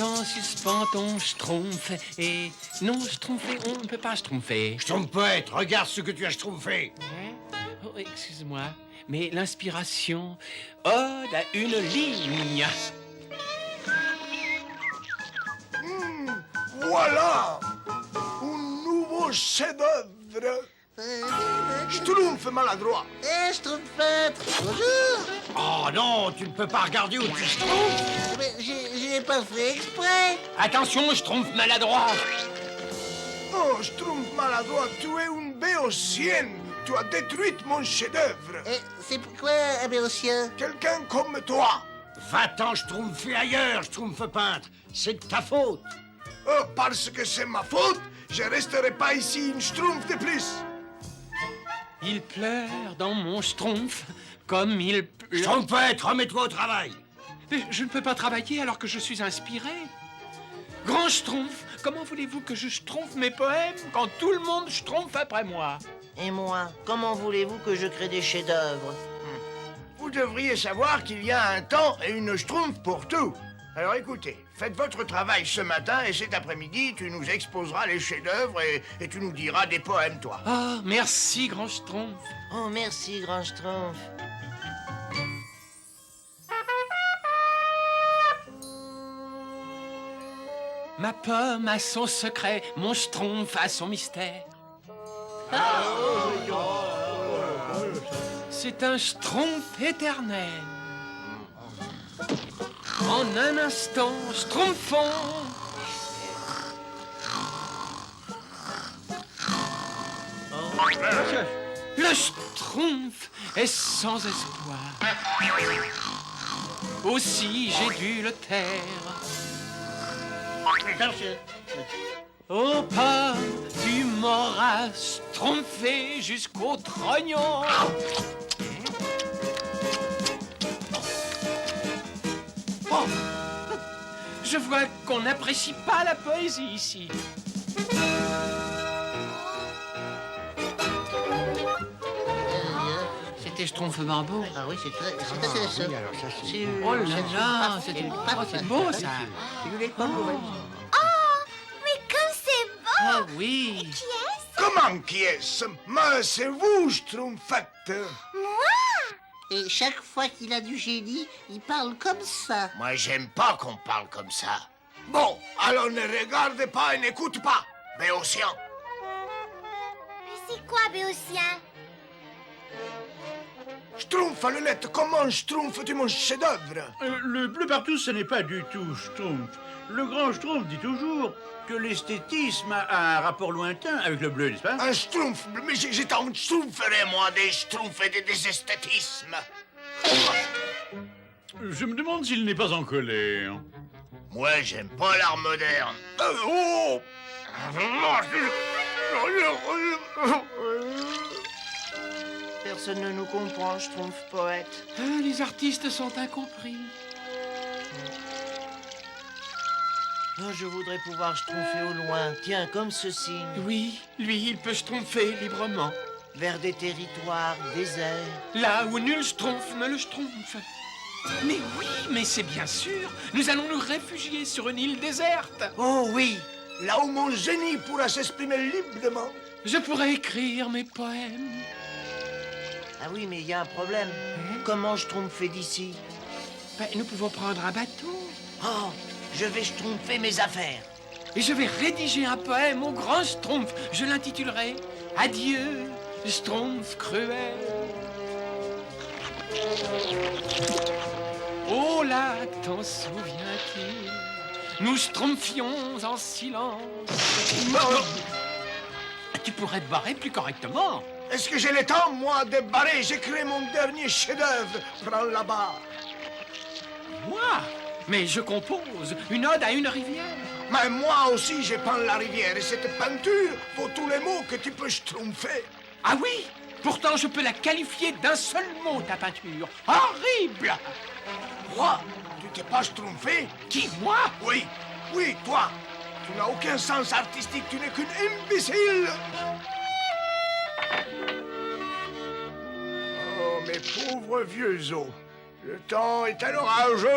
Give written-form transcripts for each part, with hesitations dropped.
en suspens ton schtroumpf et... Non, schtroumpfer, on ne peut pas schtroumpfer. Schtroumpfette, regarde ce que tu as schtroumpfé. Hein? Oh, excuse-moi, mais l'inspiration... Ode à une ligne. Voilà un nouveau chef-d'œuvre. Schtroumpf maladroit. Schtroumpfette, bonjour. Oh non, tu ne peux pas regarder où tu schtroumpfes. Mais j'ai pas fait exprès. Attention, schtroumpf maladroit. Oh, Schtroumpf maladroit, tu es une béotienne. Tu as détruit mon chef-d'œuvre. C'est pourquoi un béotien? Quelqu'un comme toi. Va-t'en schtroumpfer ailleurs, schtroumpf peintre. C'est de ta faute. Oh, parce que c'est ma faute, je resterai pas ici une schtroumpf de plus. Il pleure dans mon schtroumpf comme il pleure... Schtroumpfette, remets-toi au travail. Mais je ne peux pas travailler alors que je suis inspiré. Grand schtroumpf, comment voulez-vous que je schtroumpfe mes poèmes quand tout le monde schtroumpfe après moi? Et moi, comment voulez-vous que je crée des chefs-d'œuvre? Vous devriez savoir qu'il y a un temps et une schtroumpf pour tout. Alors écoutez, faites votre travail ce matin et cet après-midi, tu nous exposeras les chefs-d'œuvre et tu nous diras des poèmes, toi. Ah, merci, grand schtroumpf. Oh, merci, grand schtroumpf. Ma pomme a son secret, mon schtroumpf a son mystère. C'est un schtroumpf éternel. En un instant, schtroumpfons. Le schtroumpf est sans espoir. Aussi j'ai dû le taire. Oh pomme, tu m'auras schtroumpfé jusqu'au trognon. Oh, je vois qu'on n'apprécie pas la poésie ici. C'était Schtroumpf Bambo. Ah oui, c'est ça. Oh là là, c'est beau ça. Mais comme c'est beau! Oh oui. Qui est-ce? Comment qui est-ce? Mais c'est vous, Schtroumpfette. Moi? Et chaque fois qu'il a du génie, il parle comme ça. Moi, j'aime pas qu'on parle comme ça. Bon, alors ne regarde pas et n'écoute pas, Béotien. Mais c'est quoi, Béotien? Schtroumpf à lunette, comment schtroumpfes-tu mon chef-d'œuvre? Le bleu partout, ce n'est pas du tout Schtroumpf. Le grand Schtroumpf dit toujours que l'esthétisme a un rapport lointain avec le bleu, n'est-ce pas? Un schtroumpf, mais j'ai tant de schtroumpferais, moi, des schtroumpfs et des esthétismes. Je me demande s'il n'est pas en colère. Moi, j'aime pas l'art moderne. Oh! Personne ne nous comprend, Schtroumpf poète. Ah, les artistes sont incompris. Oh, je voudrais pouvoir schtroumpfer au loin. Tiens, comme ceci. Oui, lui, il peut schtroumpfer librement. Vers des territoires déserts. Là où nul schtroumpf ne le schtroumpfe. Mais oui, mais c'est bien sûr. Nous allons nous réfugier sur une île déserte. Oh oui, là où mon génie pourra s'exprimer librement. Je pourrais écrire mes poèmes. Ah oui, mais il y a un problème. Comment schtroumpfer d'ici? Ben, nous pouvons prendre un bateau. Oh, je vais schtroumpfer mes affaires. Et je vais rédiger un poème au grand schtroumpf. Je l'intitulerai Adieu, schtroumpf cruel. Ô lac, t'en souviens-t-il? Nous schtroumpfions en silence. Tu pourrais te barrer plus correctement. Est-ce que j'ai le temps, moi, de barrer? J'écris mon dernier chef-d'œuvre. Prends là-bas. Moi? Mais je compose une ode à une rivière. Mais moi aussi, je peins la rivière et cette peinture vaut tous les mots que tu peux schtroumpfer. Ah oui? Pourtant, je peux la qualifier d'un seul mot, ta peinture. Horrible! Quoi? Tu t'es pas schtroumpfé? Qui, moi? Oui, oui, toi. Tu n'as aucun sens artistique, tu n'es qu'une imbécile. Oh, mes pauvres vieux os. Le temps est à l'orage.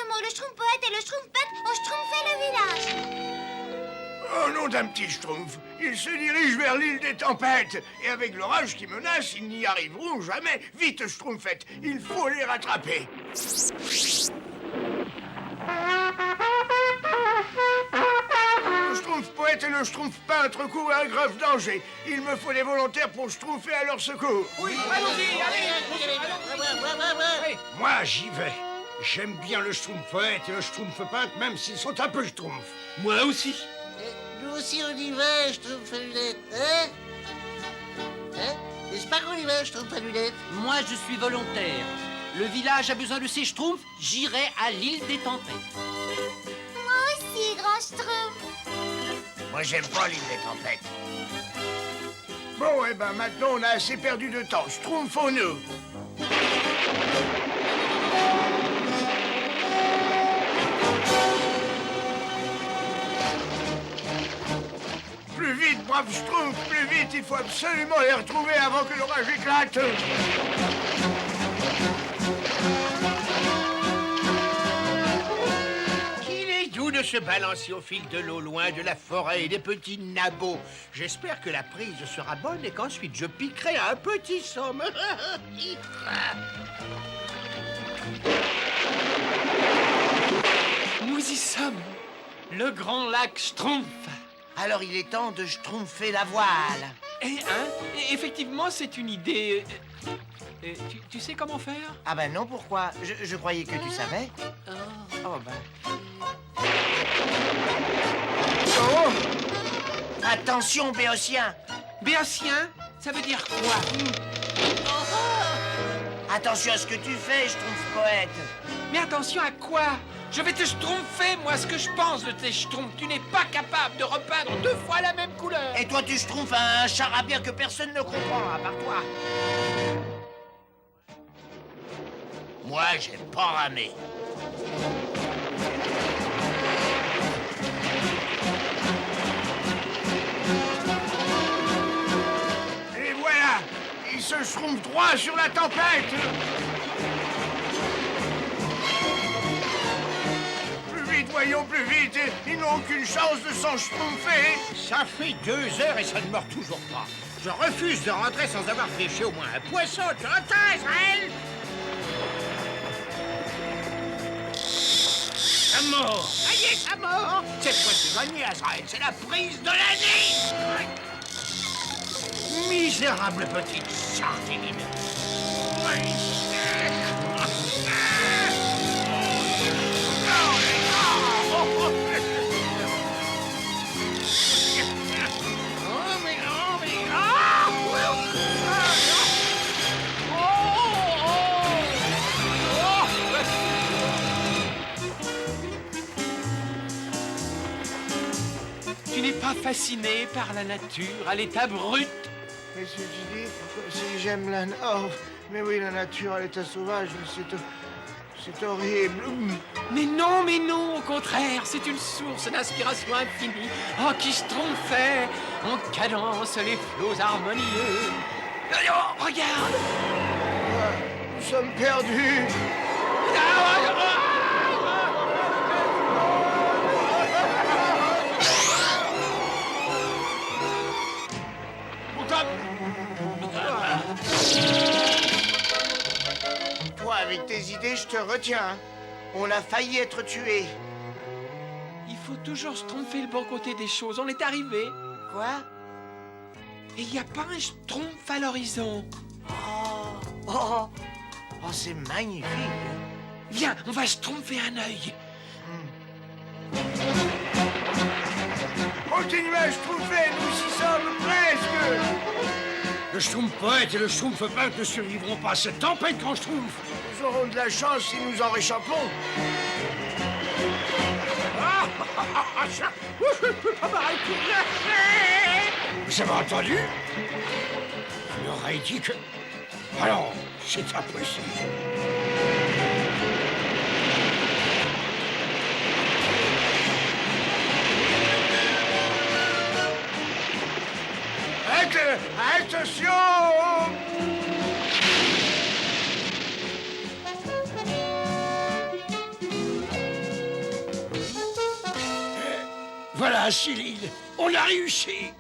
moment où le Schtroumpf-poète et le Schtroumpf-peintre ont schtroumpfé le village. Oh nom d'un petit Schtroumpf, ils se dirigent vers l'île des tempêtes. Et avec l'orage qui menace, ils n'y arriveront jamais. Vite, Schtroumpfette, il faut les rattraper. Le Schtroumpf-poète et le Schtroumpf-peintre courent un grave danger. Il me faut des volontaires pour schtroumpfer à leur secours. Moi, j'y vais. J'aime bien le Schtroumpf-poète et le Schtroumpf-peintre, même s'ils sont un peu schtroumpfs. Moi aussi. Nous aussi on y va, Schtroumpf à lunettes, hein? Hein? N'est-ce pas qu'on y va, Schtroumpf à lunettes? Moi, je suis volontaire. Le village a besoin de ses schtroumpfs, j'irai à l'île des tempêtes. Moi aussi, grand Schtroumpf. Moi, j'aime pas l'île des tempêtes. Bon, eh ben, maintenant, on a assez perdu de temps. Schtroumpfons-nous. Plus vite, brave Schtroumpf, plus vite. Il faut absolument les retrouver avant que l'orage éclate. Il est doux de se balancer au fil de l'eau loin de la forêt et des petits nabots. J'espère que la prise sera bonne et qu'ensuite je piquerai un petit somme. Nous y sommes. Le grand lac Schtroumpf. Alors il est temps de schtroumpfer la voile. Effectivement, c'est une idée. Tu sais comment faire? Ah ben non, pourquoi? Je croyais que tu savais. Oh ben... Oh! Attention, Béotien! Béotien, ça veut dire quoi? Attention à ce que tu fais, Schtroumpf-poète! Mais attention à quoi? Je vais te schtroumpfer, moi, ce que je pense de tes schtroumpfs. Tu n'es pas capable de repeindre 2 fois la même couleur. Et toi, tu schtroumpfes un charabia que personne ne comprend, à part toi. Moi, j'aime pas ramer. Et voilà! Ils se schtroumpfent droit sur la tempête! Plus vite, voyons, plus vite! Ils n'ont aucune chance de s'en schtroumpfer! Ça fait 2 heures et ça ne mord toujours pas. Je refuse de rentrer sans avoir pêché au moins un poisson. Tu entends, Israël? Ça mord. Ça y est, ça mord. Cette fois, c'est gagné, Israël. C'est la prise de l'année. Misérable petite sardine. Tu n'es pas fasciné par la nature à l'état brut? Qu'est-ce que tu dis? Si j'aime la... Oh, mais oui, la nature à l'état sauvage, c'est horrible. Mais non, au contraire, c'est une source d'inspiration infinie. Oh, qui schtroumpfait en cadence les flots harmonieux. Oh, regarde! Nous sommes perdus. Toi, avec tes idées, je te retiens. On a failli être tués. Il faut toujours schtroumpfer le bon côté des choses. On est arrivé. Quoi? Et il n'y a pas un schtroumpf à l'horizon. Oh, c'est magnifique. Viens, on va schtroumpfer un œil. Continuez à schtroumpfer, nous y sommes presque. Le Schtroumpf-poète et le Schtroumpf-peintre ne survivront pas à cette tempête, grand Schtroumpf. Nous aurons de la chance si nous en réchappons. Vous avez entendu? Je leur ai dit que... Alors, c'est impossible. Attention! Céline, on a réussi.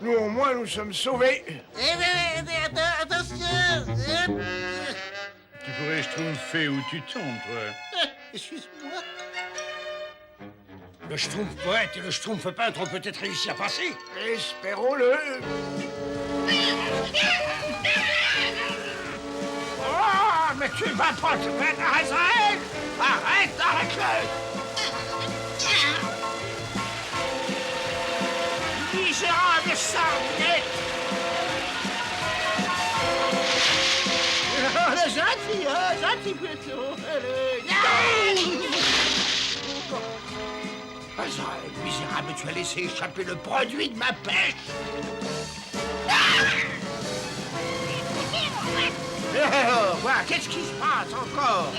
Nous, au moins, nous sommes sauvés. Attention. Tu pourrais schtroumpfer où tu tombes, toi. Excuse-moi. Le schtroumpf poète et le schtroumpf peintre ont peut-être réussi à passer. Espérons-le. Oh, mais tu vas pas te mettre à Israël. Arrête-le. Misérable sardinette. Gentil plutôt. Azraël, misérable, tu as laissé échapper le produit de ma pêche. Oh, voilà, qu'est-ce qui se passe encore?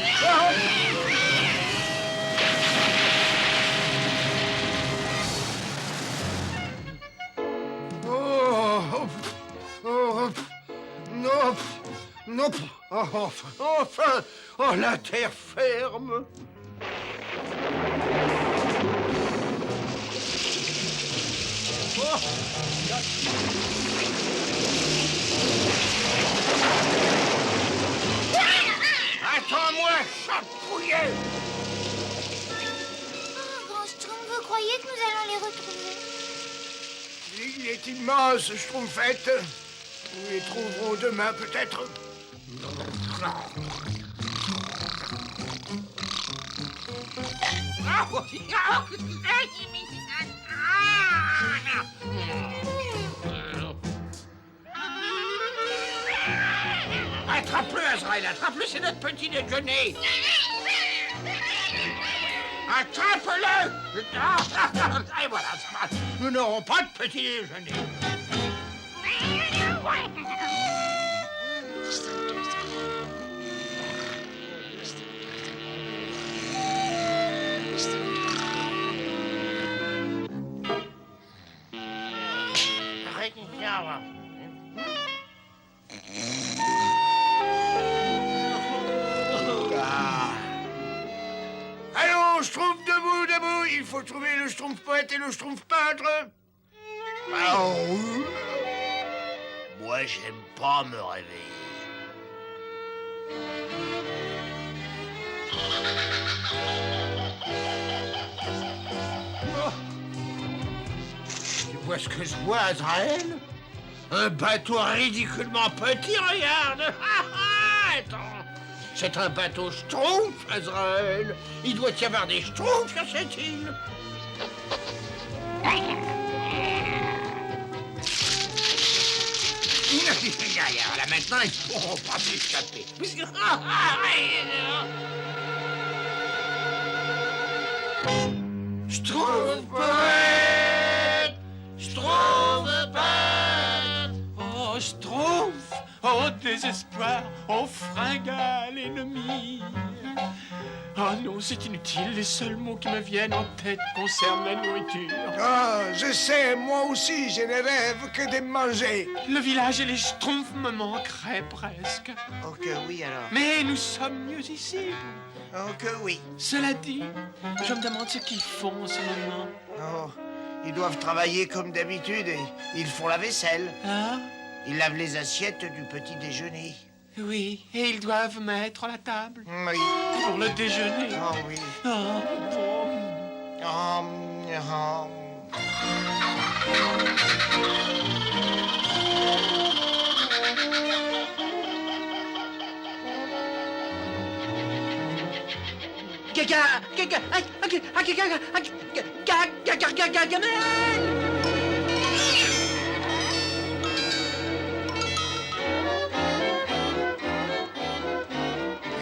Non, enfin, oh, la terre ferme. Attends-moi, chatouillé. Oh, grand Schtroumpf, vous croyez que nous allons les retrouver? Il est immense, Schtroumpfette. Nous les trouverons demain, peut-être. Attrape-le, Azraël, attrape-le, c'est notre petit déjeuner. Attrape-le. Et voilà, ça va. Nous n'aurons pas de petit déjeuner. Allons, Schtroumpf, debout. Il faut trouver le Schtroumpf poète et le Schtroumpf peintre. Moi, j'aime pas me réveiller. Tu vois ce que je vois, Azraël? Un bateau ridiculement petit, regarde. Attends. C'est un bateau schtroumpf, Azraël. Il doit y avoir des schtroumpfs sur cette île. Là, maintenant, ils ne pourront pas s'échapper. Schtroumpf poète, Schtroumpf peintre. Oh, Schtroumpf! Oh, désespoir! Oh, fringale ennemi! Oh non, c'est inutile. Les seuls mots qui me viennent en tête concernent la nourriture. Ah, je sais, moi aussi, je ne rêve que de manger. Le village et les Schtroumpfs me manqueraient presque. Oh que oui, alors. Mais nous sommes mieux ici. Oh que oui. Cela dit, je me demande ce qu'ils font en ce moment. Oh, ils doivent travailler comme d'habitude et ils font la vaisselle. Ah, Ils lavent les assiettes du petit déjeuner. oui, et ils doivent mettre la table Oui. pour le déjeuner. Oh oui. Ah, bon. Oh.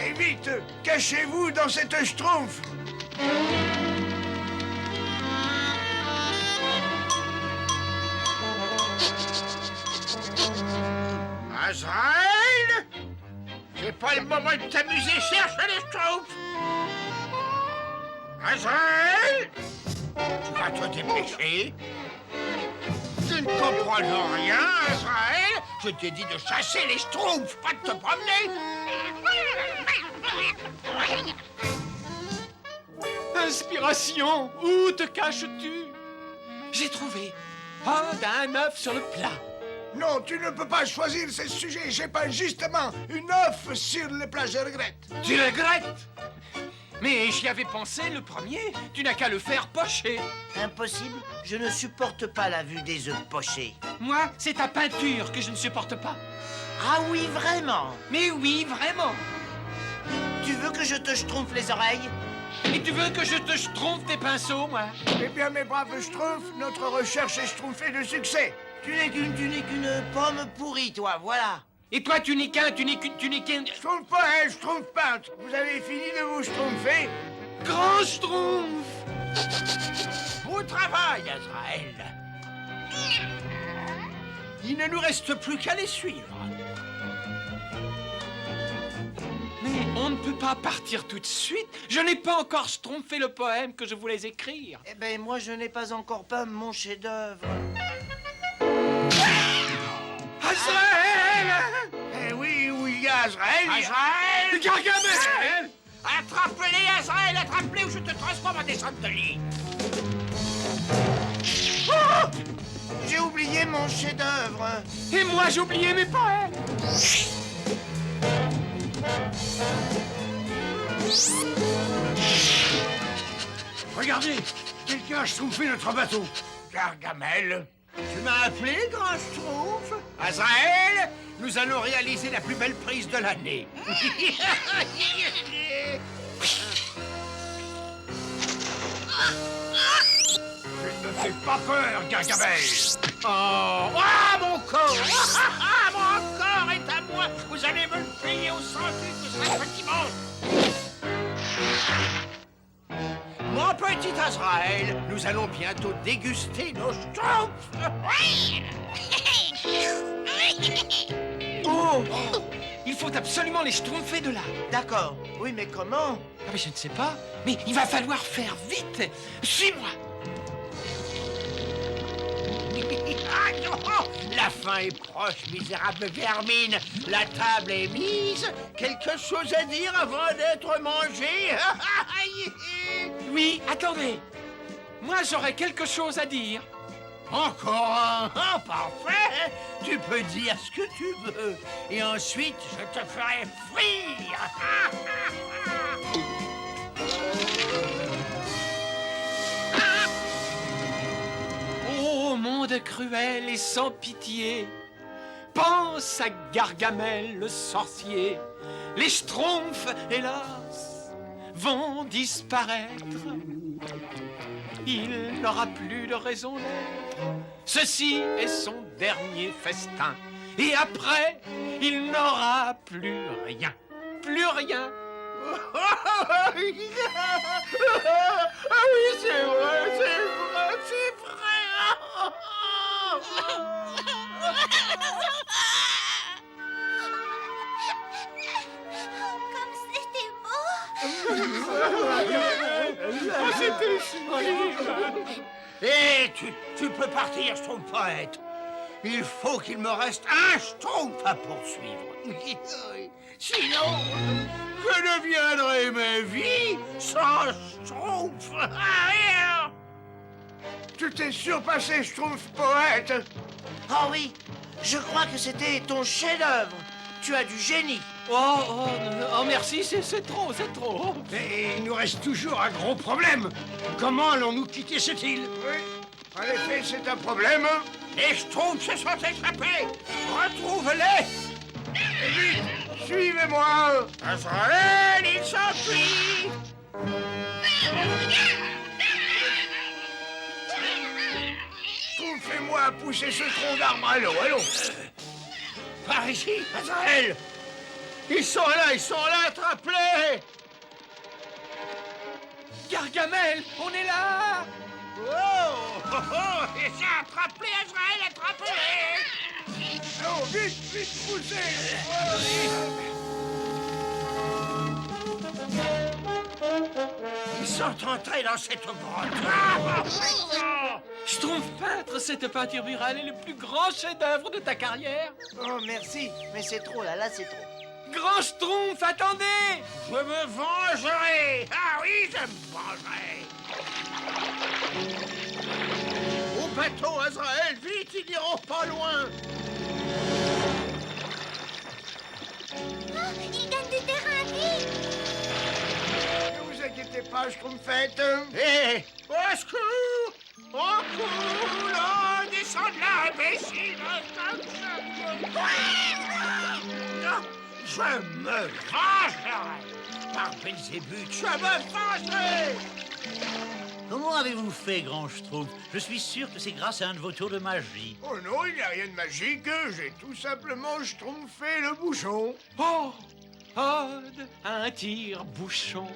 Et vite, cachez-vous dans cette schtroumpf. Azraël, c'est pas le moment de t'amuser, cherche les schtroumpfs. Azraël, tu vas te dépêcher. Tu ne comprends rien, Azraël? Je t'ai dit de chasser les schtroumpfs, pas de te promener. Inspiration, où te caches-tu? J'ai trouvé. Oh, un œuf sur le plat. Non, tu ne peux pas choisir ce sujet. J'ai pas justement une œuf sur les plages, je regrette. Tu regrettes? Mais j'y avais pensé le premier. Tu n'as qu'à le faire pocher. Impossible, je ne supporte pas la vue des œufs pochés. Moi, c'est ta peinture que je ne supporte pas. Ah oui, vraiment? Mais oui, vraiment. Tu veux que je te schtroumpfe les oreilles? Et tu veux que je te schtroumpfe tes pinceaux, moi? Eh bien, mes braves schtroumpfs, notre recherche est schtroumpfée de succès. Tu n'es qu'une pomme pourrie, toi, voilà. Et toi, tu n'es qu'un... Schtroumpf pas, hein, schtroumpf peinte. Vous avez fini de vous schtroumpfer? Grand schtroumpf! Beau travail, Azraël. Il ne nous reste plus qu'à les suivre. Mais on ne peut pas partir tout de suite. Je n'ai pas encore schtroumpfé le poème que je voulais écrire. Eh ben, moi, je n'ai pas encore peint mon chef-d'œuvre. Azraël! Eh oui, où il y a Azraël? Azraël! Gargamel! Attrape-les, Azraël, attrape-les ou je te transforme en descente de lit. J'ai oublié mon chef-d'œuvre. Et moi, j'ai oublié mes poèmes. Regardez, quelqu'un a schtroumpfé notre bateau. Gargamel. Tu m'as appelé, grand schtroumpf? Azraël, nous allons réaliser la plus belle prise de l'année. Tu ne me fais pas peur, Gargamel. Oh, ah, mon corps! Ah, mon corps est à moi! Vous allez me le payer au centuple, vous serez petit monstre! Mon petit Azraël, nous allons bientôt déguster nos schtroumpfs! Oh! Il faut absolument les schtroumpfer de là. D'accord. Oui, mais comment? Ah, mais je ne sais pas. Mais il va falloir faire vite. Suis-moi. Ah non! La fin est proche, misérable vermine. La table est mise. Quelque chose à dire avant d'être mangé? Oui, attendez. Moi, j'aurais quelque chose à dire. Encore un? Ah, parfait! Tu peux dire ce que tu veux. Et ensuite, je te ferai frire! Ô monde cruel et sans pitié, pense à Gargamel le sorcier. Les schtroumpfs, hélas, vont disparaître. Il n'aura plus de raison d'être. Ceci est son dernier festin. Et après, il n'aura plus rien. Plus rien. Ah oui, c'est vrai, c'est vrai, c'est vrai! Comme c'était beau. C'était sublime. Et tu peux partir, schtroumpf poète. Il faut qu'il me reste un schtroumpf à poursuivre. Sinon, que deviendrait ma vie sans schtroumpf? Tu t'es surpassé, schtroumpf poète. Oh oui, je crois que c'était ton chef-d'œuvre. Tu as du génie. Oh, merci, c'est trop, c'est trop. Et il nous reste toujours un gros problème. Comment allons-nous quitter cette île? Oui, en effet, c'est un problème. Les schtroumpfs se sont échappés. Retrouve-les. Vite, suivez-moi. Azraël, il s'enfuit. Fais-moi pousser ce tronc d'arbre à l'eau, allons. Par ici, Azraël. Ils sont là, attrape-les. Gargamel, on est là. Oh, et ça, attrape-les, Azraël, attrape-les. Oh, vite, vite, poussez. Ils sont entrés dans cette grotte. Schtroumpf peintre, cette peinture murale est le plus grand chef-d'œuvre de ta carrière. Oh, merci, mais c'est trop, là, c'est trop. Grand Schtroumpf, attendez! Je me vengerai. Ah oui, je me vengerai. Au bateau, Azraël, vite, ils n'iront pas loin. Oh, il gagne du terrain, vite! Ne vous inquiétez pas, Schtroumpfette. Hé, au secours! Au secours! Oh, descends de là, imbécile! Je me vengerai! Par Belzébuth, je me vengerai! Comment avez-vous fait, grand Schtroumpf? Je suis sûr que c'est grâce à un de vos tours de magie. Oh non, il n'y a rien de magique, j'ai tout simplement schtroumpfé le bouchon. Oh, Odd, un tire-bouchon.